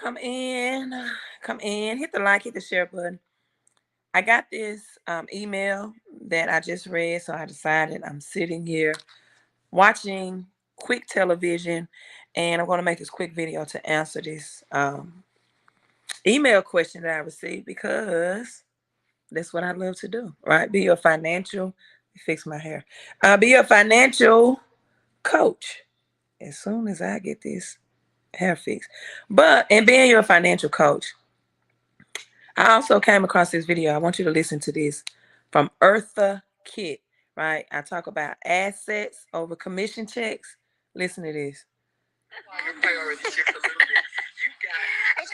Come in, hit the like, hit the share button. I got this email that I just read, so I decided I'm sitting here watching quick television, and I'm going to make this quick video to answer this email question that I received because that's what I love to do, right? Be your financial, fix my hair, be your financial coach as soon as I get this hair fixed. And being your financial coach, I also came across this video. I want you to listen to this from Eartha Kitt, right? I talk about assets over commission checks. Listen to this. It's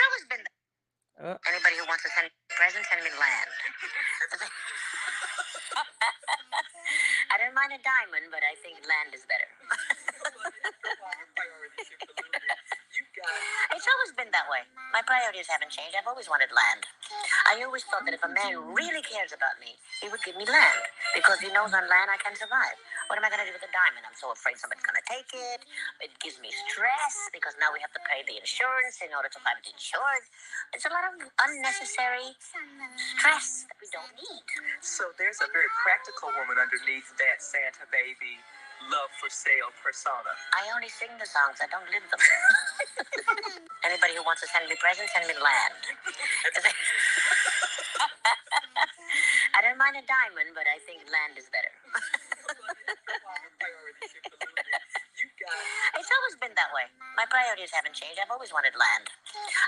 always been anybody who wants to send me a present, send me land. I don't mind a diamond, but I think land is better. It's always been that way. My priorities haven't changed. I've always wanted land. I always thought that if a man really cares about me, he would give me land. Because he knows on land I can survive. What am I going to do with a diamond? I'm so afraid somebody's going to take it. It gives me stress because now we have to pay the insurance in order to find it insured. It's a lot of unnecessary stress that we don't need. So there's a very practical woman underneath that Santa baby love for sale persona. I only sing the songs, I don't live them. Anybody who wants to send me presents, send me land. I don't mind a diamond, but I think land is better. It's always been that way. My priorities haven't changed. I've always wanted land.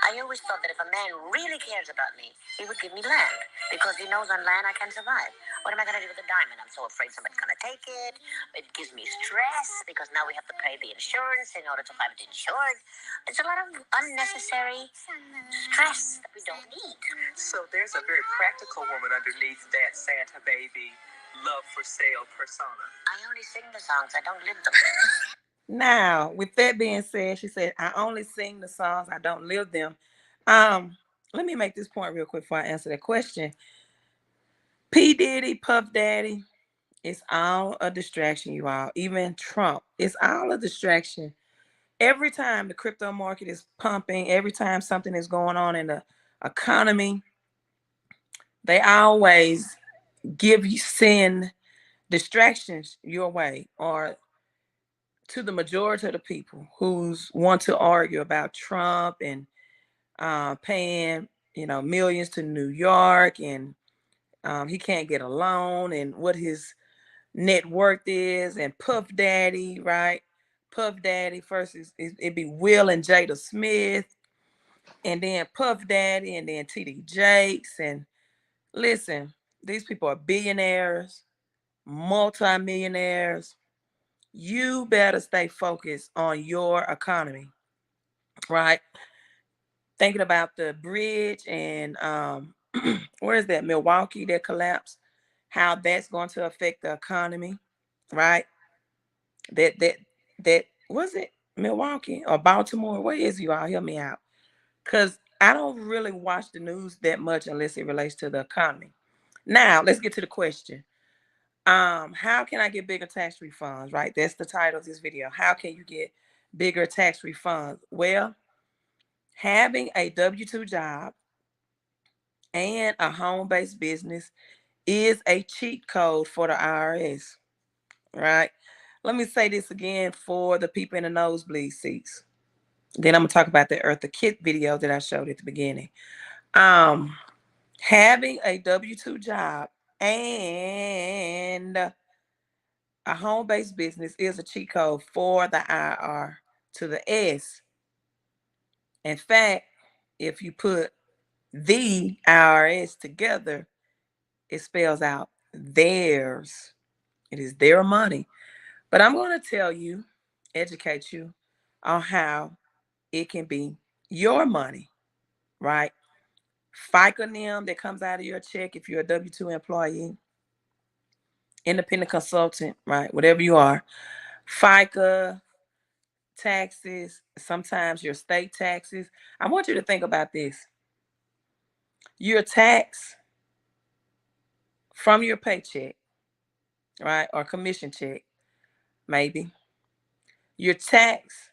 I always thought that if a man really cares about me, he would give me land. Because he knows on land I can survive. What am I going to do with a diamond? I'm so afraid somebody's going to take it. It gives me stress because now we have to pay the insurance in order to find it insured. It's a lot of unnecessary stress that we don't need. So there's a very practical woman underneath that Santa baby love for sale persona. I only sing the songs, I don't live them. Now, with that being said, she said, I only sing the songs, I don't live them. Let me make this point real quick before I answer that question. P. Diddy, Puff Daddy, it's all a distraction, you all. Even Trump, it's all a distraction. Every time the crypto market is pumping, every time something is going on in the economy, they always send distractions your way, or to the majority of the people who want to argue about Trump and paying, millions to New York, and he can't get a loan, and what his net worth is, and Puff Daddy, right? Puff Daddy first it'd be Will and Jada Smith, and then Puff Daddy, and then TD Jakes. And listen, these people are billionaires, multimillionaires. You better stay focused on your economy, right? Thinking about the bridge and where is that, Milwaukee, that collapsed, how that's going to affect the economy, right? That was it, Milwaukee or Baltimore? Where is, you all help me out? Because I don't really watch the news that much unless it relates to the economy. Now let's get to the question. How can I get bigger tax refunds? Right, that's the title of this video. How can you get bigger tax refunds? Well, having a W-2 job and a home-based business is a cheat code for the IRS, right? Let me say this again for the people in the nosebleed seats. Then I'm gonna talk about the Eartha Kitt video that I showed at the beginning. Having a W-2 job and a home-based business is a cheat code for the IR to the S. In fact, if you put the IRS together, it spells out theirs. It is their money. But I'm going to tell you, educate you on how it can be your money, right? FICA NIM that comes out of your check if you're a W-2 employee, independent consultant, right? Whatever you are. FICA, taxes, sometimes your state taxes. I want you to think about this. Your tax from your paycheck, right? Or commission check, maybe. Your tax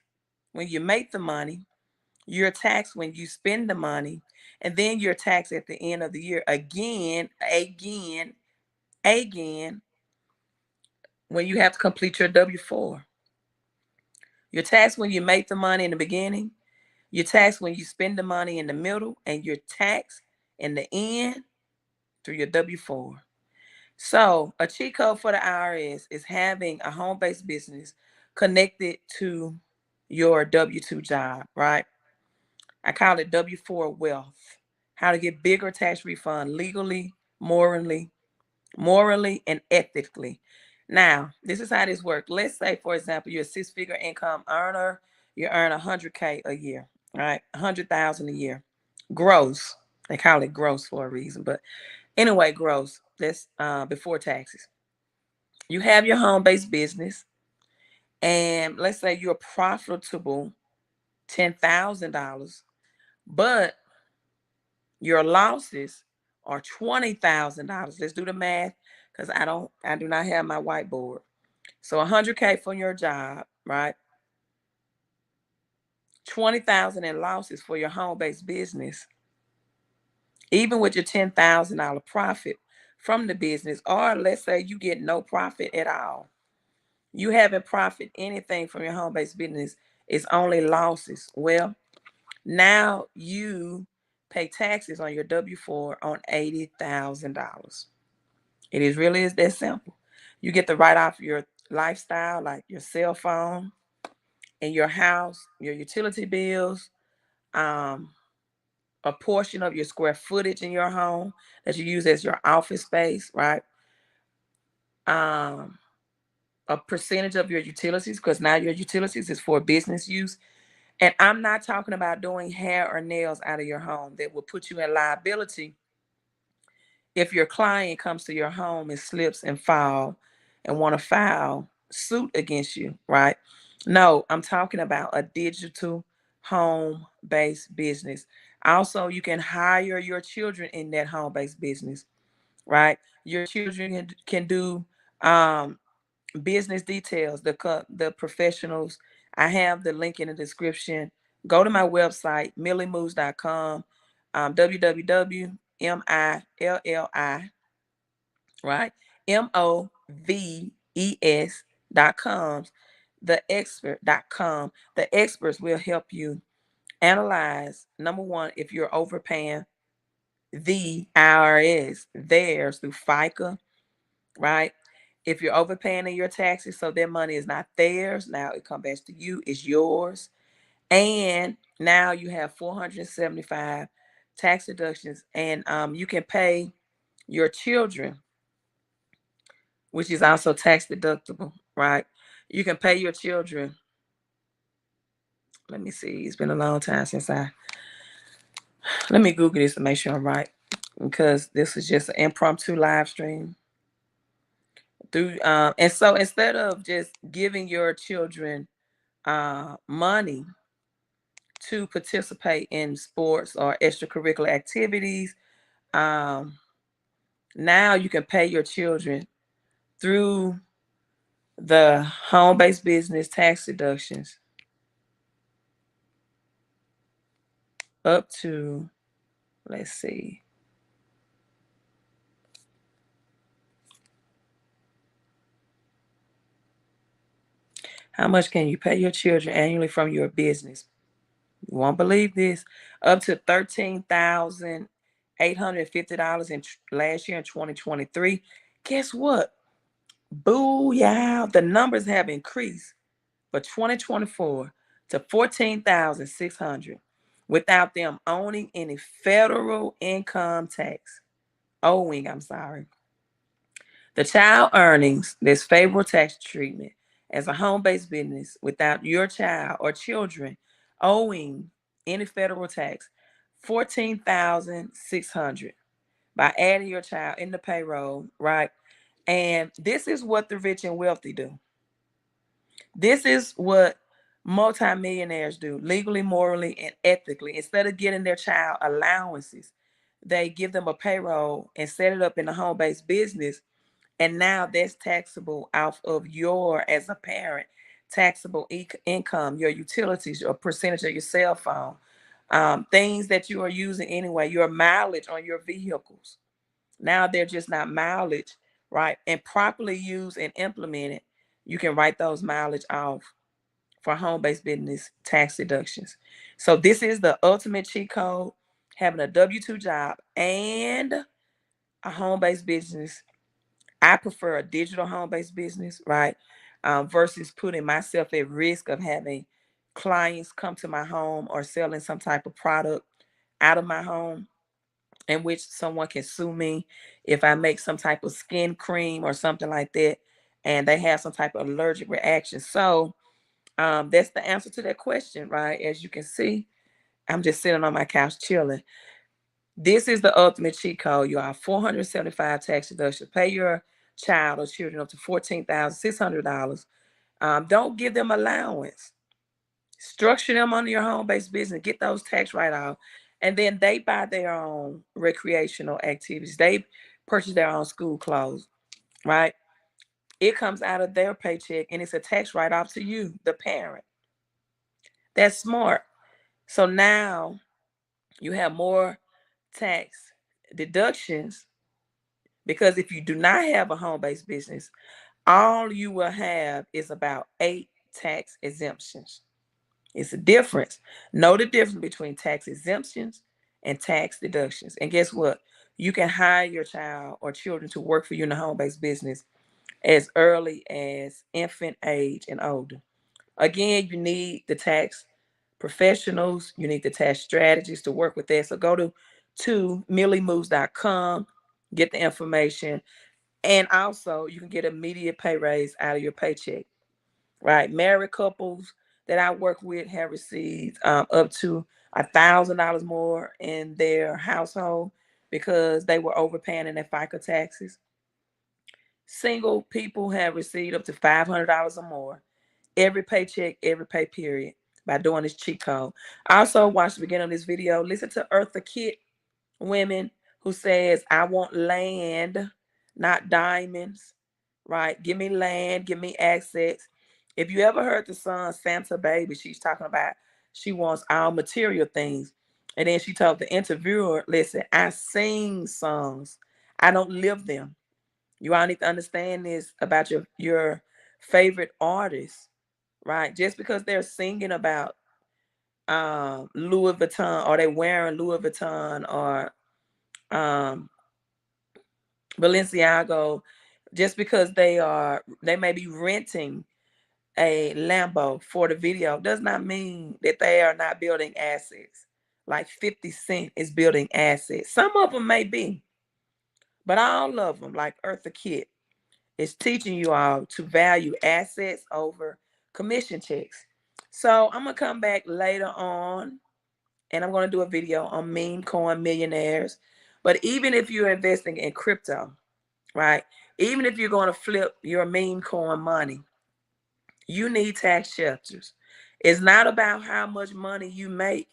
when you make the money, You're taxed when you spend the money, and then you're taxed at the end of the year again, when you have to complete your W-4. You're taxed when you make the money in the beginning, you're taxed when you spend the money in the middle, and you're taxed in the end through your W-4. So, a cheat code for the IRS is having a home based business connected to your W-2 job, right? I call it W-4 wealth. How to get bigger tax refund legally, morally, and ethically. Now, this is how this works. Let's say, for example, you're a six-figure income earner. You earn 100K a year, right? 100,000 a year, gross. They call it gross for a reason, but anyway, gross. That's before taxes. You have your home-based business, and let's say you're profitable $10,000, but your losses are $20,000. Let's do the math because I do not have my whiteboard. So 100K for your job, right? 20,000 in losses for your home-based business. Even with your $10,000 profit from the business, or let's say you get no profit at all. You haven't profit anything from your home-based business. It's only losses. Well, now you pay taxes on your W-4 on $80,000. It is really is that simple. You get to write off your lifestyle, like your cell phone and your house, your utility bills, um, a portion of your square footage in your home that you use as your office space, right? Um, a percentage of your utilities, because now your utilities is for business use. And I'm not talking about doing hair or nails out of your home that will put you in liability if your client comes to your home and slips and fall and want to file suit against you, right? No, I'm talking about a digital home-based business. Also, you can hire your children in that home-based business, right? Your children can do um, business details, the professionals. I have the link in the description. Go to my website, milliemoves.com, www.milli, right? moves.com. The expert.com. The experts will help you analyze, number one, if you're overpaying the IRS, theirs through FICA, right? If you're overpaying in your taxes, so their money is not theirs, now it comes back to you, it's yours. And now you have 475 tax deductions, and you can pay your children, which is also tax deductible, right? You can pay your children. Let me see. It's been a long time since let me Google this to make sure I'm right, because this is just an impromptu live stream. And so instead of just giving your children money to participate in sports or extracurricular activities, um, now you can pay your children through the home-based business tax deductions up to, let's see, how much can you pay your children annually from your business? You won't believe this. Up to $13,850 in last year in 2023. Guess what? Booyah. The numbers have increased for 2024 to 14,600 without them owning any federal income tax. I'm sorry. The child earnings, this favorable tax treatment as a home-based business without your child or children owing any federal tax, 14,600 by adding your child in the payroll, right? And this is what the rich and wealthy do. This is what multimillionaires do, legally, morally, and ethically. Instead of getting their child allowances, they give them a payroll and set it up in a home-based business. And now that's taxable off of your, as a parent, taxable income, your utilities, your percentage of your cell phone. Things that you are using anyway, your mileage on your vehicles. Now they're just not mileage, right? And properly used and implemented, you can write those mileage off for home-based business tax deductions. So this is the ultimate cheat code, having a W-2 job and a home-based business. I prefer a digital home-based business, right? Versus putting myself at risk of having clients come to my home or selling some type of product out of my home in which someone can sue me if I make some type of skin cream or something like that and they have some type of allergic reaction. So that's the answer to that question, right? As you can see, I'm just sitting on my couch chilling. This is the ultimate cheat code. You are 475 tax deductions. Pay your child or children up to $14,600. Don't give them allowance. Structure them under your home-based business. Get those tax write-off, and then they buy their own recreational activities. They purchase their own school clothes, right? It comes out of their paycheck, and it's a tax write-off to you, the parent. That's smart. So now you have more tax deductions because if you do not have a home-based business, all you will have is about 8 tax exemptions. It's a difference. Know the difference between tax exemptions and tax deductions. And guess what? You can hire your child or children to work for you in a home-based business as early as infant age and older. Again, you need the tax professionals, you need the tax strategists to work with that. So go to milliemoves.com, get the information, and also you can get immediate pay raise out of your paycheck, right? Married couples that I work with have received up to $1,000 more in their household because they were overpaying in their FICA taxes. Single people have received up to $500 or more every paycheck, every pay period by doing this cheat code. Also, watch the beginning of this video. Listen to Eartha Kitt women who says, I want land, not diamonds, right? Give me land, give me assets. If you ever heard the song Santa Baby, she's talking about she wants all material things. And then she told the interviewer, listen, I sing songs. I don't live them. You all need to understand this about your favorite artists, right? Just because they're singing about Louis Vuitton or they wearing Louis Vuitton or um Balenciaga, just because they may be renting a Lambo for the video does not mean that they are not building assets. Like 50 Cent is building assets. Some of them may be, but all of them, like Eartha Kitt, is teaching you all to value assets over commission checks. So I'm gonna come back later on and I'm gonna do a video on meme coin millionaires. But even if you're investing in crypto, right? Even if you're going to flip your meme coin money, you need tax shelters. It's not about how much money you make.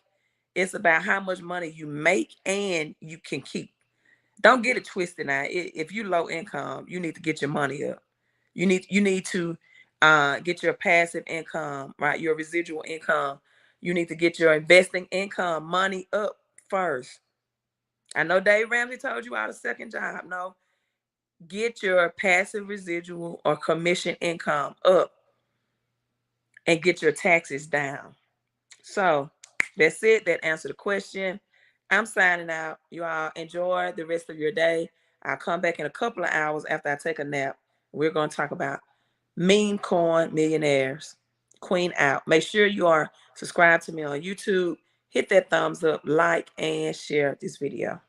It's about how much money you make and you can keep. Don't get it twisted now. If you're low income, you need to get your money up. You need to get your passive income, right? Your residual income. You need to get your investing income money up first. I know Dave Ramsey told you out a second job. No, get your passive residual or commission income up and get your taxes down. So that's it. That answered the question. I'm signing out. You all enjoy the rest of your day. I'll come back in a couple of hours after I take a nap. We're going to talk about meme coin millionaires. Queen out. Make sure you are subscribed to me on YouTube. Hit that thumbs up, like, and share this video.